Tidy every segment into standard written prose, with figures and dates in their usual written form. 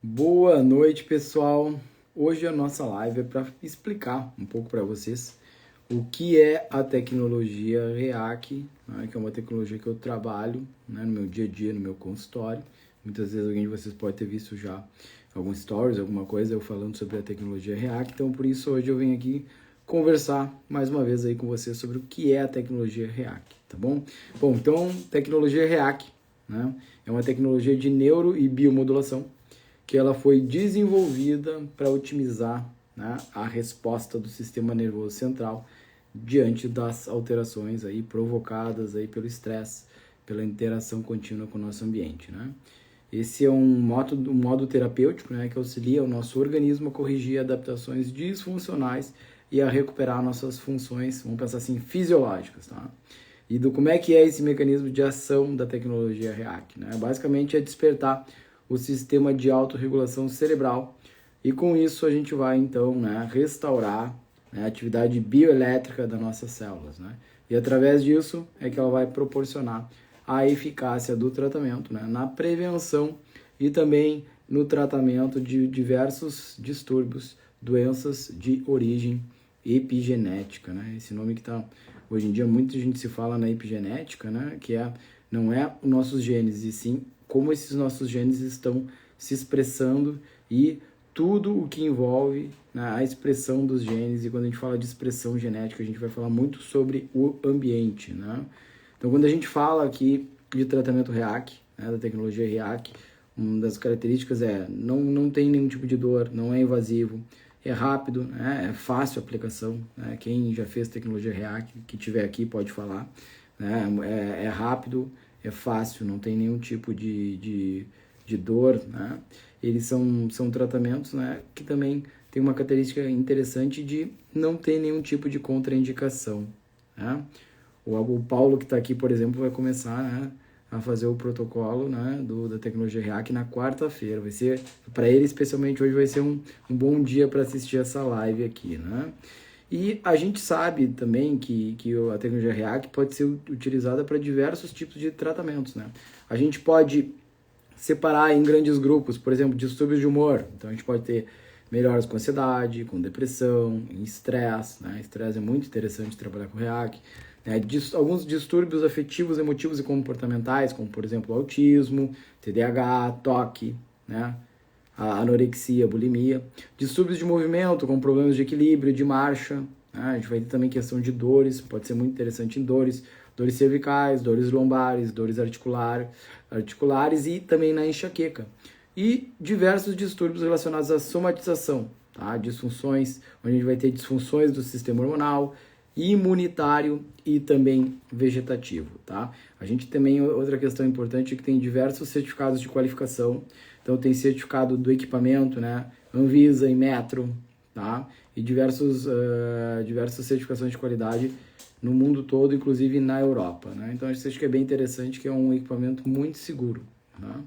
Boa noite, pessoal. Hoje a nossa live é para explicar um pouco para vocês o que é a tecnologia REAC, né, que é uma tecnologia que eu trabalho, né, no meu dia a dia, no meu consultório. Muitas vezes alguém de vocês pode ter visto já alguns stories, alguma coisa, eu falando sobre a tecnologia REAC. Então, por isso, hoje eu venho aqui conversar mais uma vez aí com vocês sobre o que é a tecnologia REAC, tá bom? Bom, então, tecnologia REAC, né, é uma tecnologia de neuro e biomodulação que ela foi desenvolvida para otimizar, né, a resposta do sistema nervoso central diante das alterações aí provocadas aí pelo estresse, pela interação contínua com o nosso ambiente, né? Esse é um modo terapêutico, né, que auxilia o nosso organismo a corrigir adaptações disfuncionais e a recuperar nossas funções, vamos pensar assim, fisiológicas, tá? E como é que é esse mecanismo de ação da tecnologia REAC, né? Basicamente é despertar o sistema de autorregulação cerebral e com isso a gente vai então, né, restaurar, né, a atividade bioelétrica das nossas células, né? E através disso é que ela vai proporcionar a eficácia do tratamento, né, na prevenção e também no tratamento de diversos distúrbios, doenças de origem epigenética, né? Esse nome que está hoje em dia muita gente se fala na epigenética, né? Que não é os nossos genes, e sim como esses nossos genes estão se expressando e tudo o que envolve, né, a expressão dos genes. E quando a gente fala de expressão genética, a gente vai falar muito sobre o ambiente, né? Então, quando a gente fala aqui de tratamento REAC, né, da tecnologia REAC, uma das características é não tem nenhum tipo de dor, não é invasivo, é rápido, né, é fácil a aplicação, né? Quem já fez tecnologia REAC, que tiver aqui pode falar, né? É rápido, é fácil, não tem nenhum tipo de dor, né? Eles são tratamentos, né, que também tem uma característica interessante de não ter nenhum tipo de contraindicação, né? O Paulo que está aqui, por exemplo, vai começar, né, a fazer o protocolo, né, da tecnologia REAC na quarta-feira. Vai ser, para ele especialmente hoje, vai ser um bom dia para assistir essa live aqui, né? E a gente sabe também que a tecnologia REAC pode ser utilizada para diversos tipos de tratamentos, né? A gente pode separar em grandes grupos, por exemplo, distúrbios de humor. Então a gente pode ter melhoras com ansiedade, com depressão, em estresse, né? Estresse é muito interessante trabalhar com REAC. Né? Alguns distúrbios afetivos, emotivos e comportamentais, como por exemplo autismo, TDAH, toque, né? A anorexia, a bulimia. Distúrbios de movimento, como problemas de equilíbrio, de marcha. Né? A gente vai ter também questão de dores, pode ser muito interessante em dores cervicais, dores lombares, dores articulares e também na enxaqueca. E diversos distúrbios relacionados à somatização, tá? Disfunções, onde a gente vai ter disfunções do sistema hormonal, imunitário e também vegetativo, tá? A gente também, outra questão importante é que tem diversos certificados de qualificação. Então tem certificado do equipamento, né? Anvisa, Inmetro, tá? E diversas certificações de qualidade no mundo todo, inclusive na Europa, né? Então acho que é bem interessante, que é um equipamento muito seguro, tá?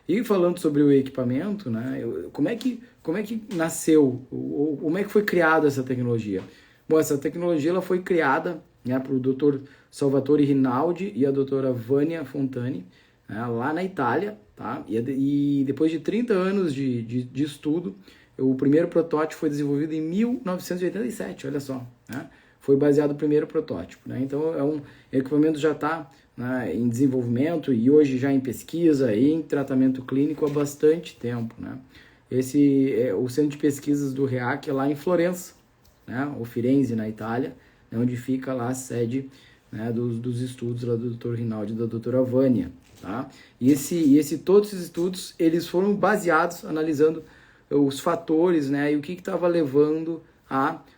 E falando sobre o equipamento, né? Como é que nasceu, como é que foi criada essa tecnologia? Bom, essa tecnologia ela foi criada, né, por Dr. Salvatore Rinaldi e a doutora Vânia Fontani, né, lá na Itália, tá? E depois de 30 anos de estudo, o primeiro protótipo foi desenvolvido em 1987, olha só, né? Foi baseado no primeiro protótipo, né? Então o equipamento já está, né, em desenvolvimento e hoje já em pesquisa e em tratamento clínico há bastante tempo, né? O centro de pesquisas do REAC é lá em Florença, né? O Firenze, na Itália, né, onde fica lá a sede, né, dos estudos lá do Dr. Rinaldi e da doutora Vânia, tá? E todos esses estudos, eles foram baseados, analisando os fatores, né, e o que estava levando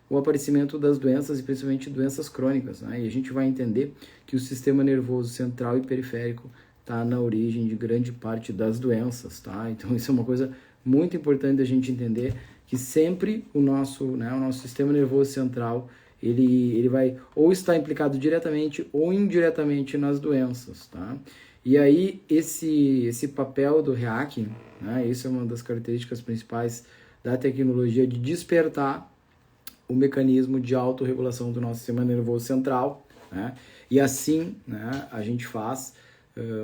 o aparecimento das doenças, e principalmente doenças crônicas, né? E a gente vai entender que o sistema nervoso central e periférico está na origem de grande parte das doenças, tá? Então isso é uma coisa muito importante da gente entender, que sempre o nosso sistema nervoso central, ele vai ou estar implicado diretamente ou indiretamente nas doenças, tá? E aí esse papel do REAC, né, isso é uma das características principais da tecnologia, de despertar o mecanismo de autorregulação do nosso sistema nervoso central, né? E assim, né, a gente faz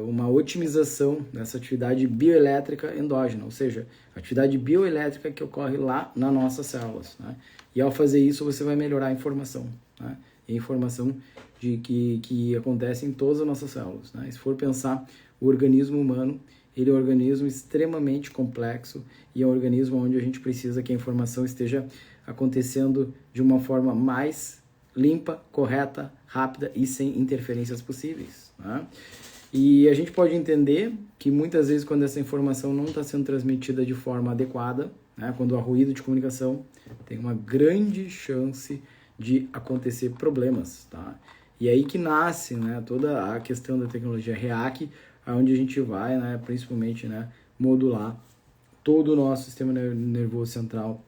uma otimização dessa atividade bioelétrica endógena, ou seja, atividade bioelétrica que ocorre lá nas nossas células, né? E ao fazer isso, você vai melhorar a informação, né? E a informação que acontece em todas as nossas células, né? E se for pensar, o organismo humano, ele é um organismo extremamente complexo e é um organismo onde a gente precisa que a informação esteja acontecendo de uma forma mais limpa, correta, rápida e sem interferências possíveis, né? E a gente pode entender que muitas vezes quando essa informação não está sendo transmitida de forma adequada, né, quando há ruído de comunicação, tem uma grande chance de acontecer problemas, tá? E aí que nasce, né, toda a questão da tecnologia REAC, onde a gente vai, né, principalmente, né, modular todo o nosso sistema nervoso central,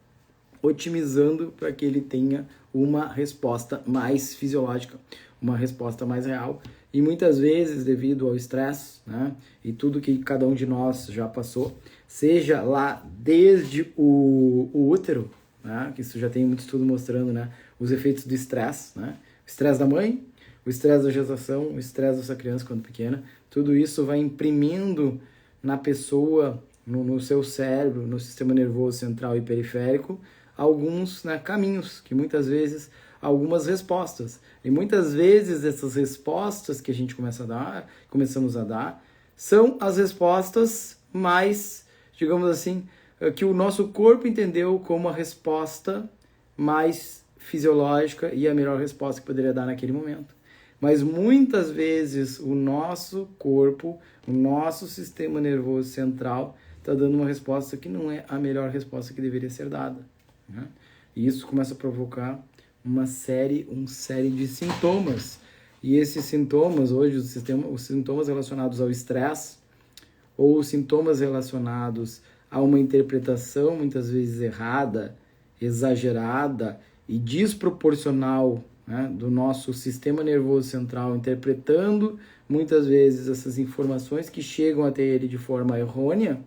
otimizando para que ele tenha uma resposta mais fisiológica, uma resposta mais real. E muitas vezes, devido ao estresse, né, e tudo que cada um de nós já passou, seja lá desde o útero, né, que isso já tem muito estudo mostrando, né, os efeitos do estresse, né, o estresse da mãe, o estresse da gestação, o estresse dessa criança quando pequena, tudo isso vai imprimindo na pessoa, no seu cérebro, no sistema nervoso central e periférico, alguns, né, caminhos, que muitas vezes, algumas respostas. E muitas vezes essas respostas que a gente começamos a dar, são as respostas mais, digamos assim, que o nosso corpo entendeu como a resposta mais fisiológica e a melhor resposta que poderia dar naquele momento. Mas muitas vezes o nosso corpo, o nosso sistema nervoso central está dando uma resposta que não é a melhor resposta que deveria ser dada, né? E isso começa a provocar uma série de sintomas. E esses sintomas, hoje, os sintomas relacionados ao estresse, ou os sintomas relacionados a uma interpretação muitas vezes errada, exagerada e desproporcional, né, do nosso sistema nervoso central, interpretando muitas vezes essas informações que chegam até ele de forma errônea,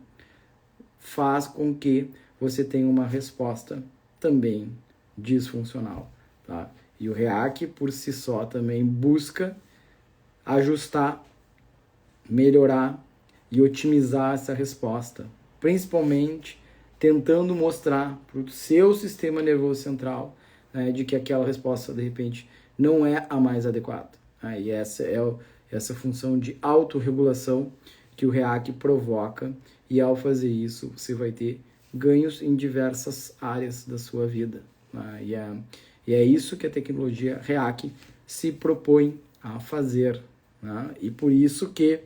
faz com que você tenha uma resposta também disfuncional, tá? E o REAC, por si só, também busca ajustar, melhorar e otimizar essa resposta, principalmente tentando mostrar para o seu sistema nervoso central, né, de que aquela resposta, de repente, não é a mais adequada, né? E essa é essa função de autorregulação que o REAC provoca, e ao fazer isso, você vai ter ganhos em diversas áreas da sua vida, né? E é isso que a tecnologia REAC se propõe a fazer, né? E por isso que,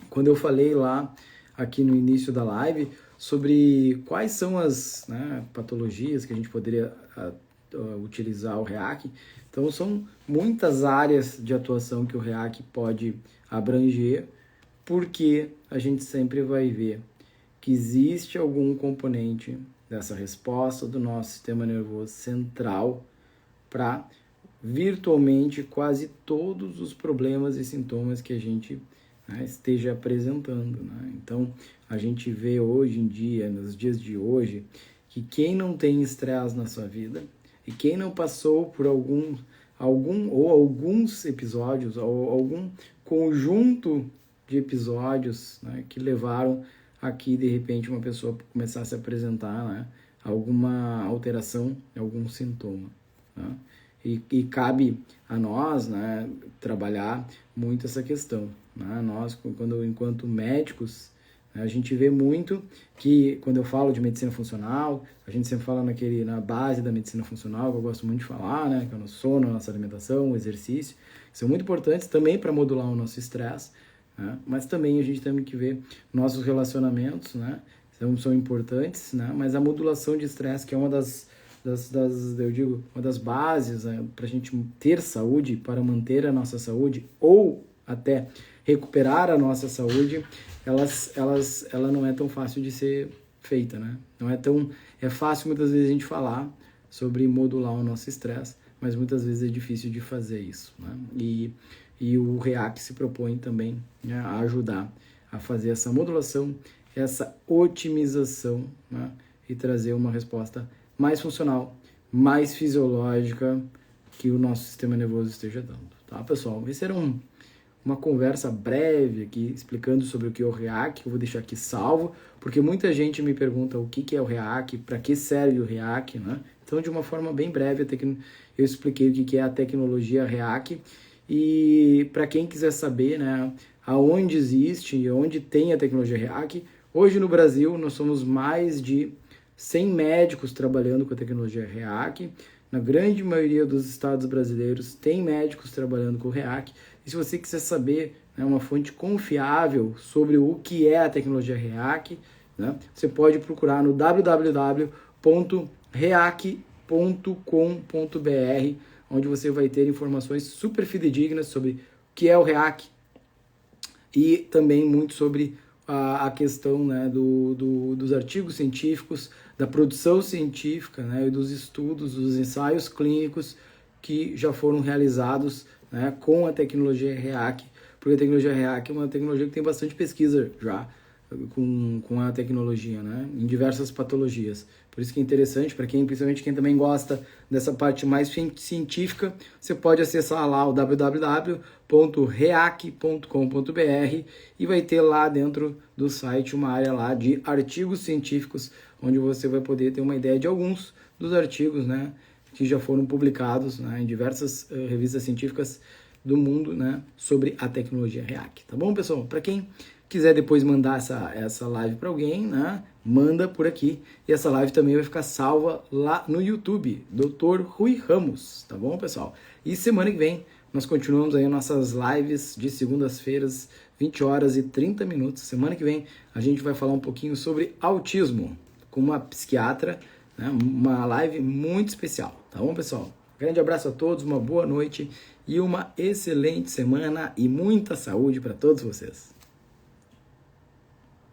quando eu falei lá, aqui no início da live, sobre quais são as, né, patologias que a gente poderia utilizar o REAC, então são muitas áreas de atuação que o REAC pode abranger, porque a gente sempre vai ver que existe algum componente dessa resposta do nosso sistema nervoso central para virtualmente quase todos os problemas e sintomas que a gente, né, esteja apresentando, né? Então, a gente vê hoje em dia, nos dias de hoje, que quem não tem estresse na sua vida e quem não passou por alguns episódios ou algum conjunto de episódios, né, que levaram aqui, de repente, uma pessoa começar a se apresentar, né, alguma alteração, algum sintoma, né? E cabe a nós, né, trabalhar muito essa questão, né? Nós, enquanto médicos, a gente vê muito que, quando eu falo de medicina funcional, a gente sempre fala na base da medicina funcional, que eu gosto muito de falar, né, que é o nosso sono, a nossa alimentação, o exercício, que são muito importantes também para modular o nosso estresse, né? Mas também a gente tem que ver nossos relacionamentos, né, são importantes, né? Mas a modulação de estresse, que é uma uma das bases, né, para a gente ter saúde, para manter a nossa saúde, ou até recuperar a nossa saúde, ela não é tão fácil de ser feita, né? É fácil muitas vezes a gente falar sobre modular o nosso estresse, mas muitas vezes é difícil de fazer isso, né? E o REAC se propõe também, né, a ajudar a fazer essa modulação, essa otimização, né, e trazer uma resposta mais funcional, mais fisiológica que o nosso sistema nervoso esteja dando, tá, pessoal? Esse era uma conversa breve aqui explicando sobre o que é o REAC, que eu vou deixar aqui salvo, porque muita gente me pergunta o que é o REAC, para que serve o REAC, né? Então, de uma forma bem breve, eu expliquei o que é a tecnologia REAC. E para quem quiser saber, né, aonde existe e onde tem a tecnologia REAC, hoje no Brasil nós somos mais de 100 médicos trabalhando com a tecnologia REAC. Na grande maioria dos estados brasileiros tem médicos trabalhando com o REAC. E se você quiser saber, né, uma fonte confiável sobre o que é a tecnologia REAC, né, você pode procurar no www.reac.com.br, onde você vai ter informações super fidedignas sobre o que é o REAC e também muito sobre a questão, né, dos artigos científicos, da produção científica, né, e dos estudos, dos ensaios clínicos que já foram realizados, né, com a tecnologia REAC, porque a tecnologia REAC é uma tecnologia que tem bastante pesquisa já com a tecnologia, né, em diversas patologias. Por isso que é interessante para quem, principalmente quem também gosta dessa parte mais científica, você pode acessar lá o www.reac.com.br e vai ter lá dentro do site uma área lá de artigos científicos, onde você vai poder ter uma ideia de alguns dos artigos, né, que já foram publicados, né, em diversas revistas científicas do mundo, né, sobre a tecnologia REAC. Tá bom, pessoal? Para quem quiser depois mandar essa live para alguém, né, manda por aqui. E essa live também vai ficar salva lá no YouTube, Dr. Rui Ramos, tá bom, pessoal? E semana que vem nós continuamos aí nossas lives de segundas-feiras, 20 horas e 30 minutos. Semana que vem a gente vai falar um pouquinho sobre autismo com uma psiquiatra, né, uma live muito especial, tá bom, pessoal? Grande abraço a todos, uma boa noite e uma excelente semana e muita saúde para todos vocês.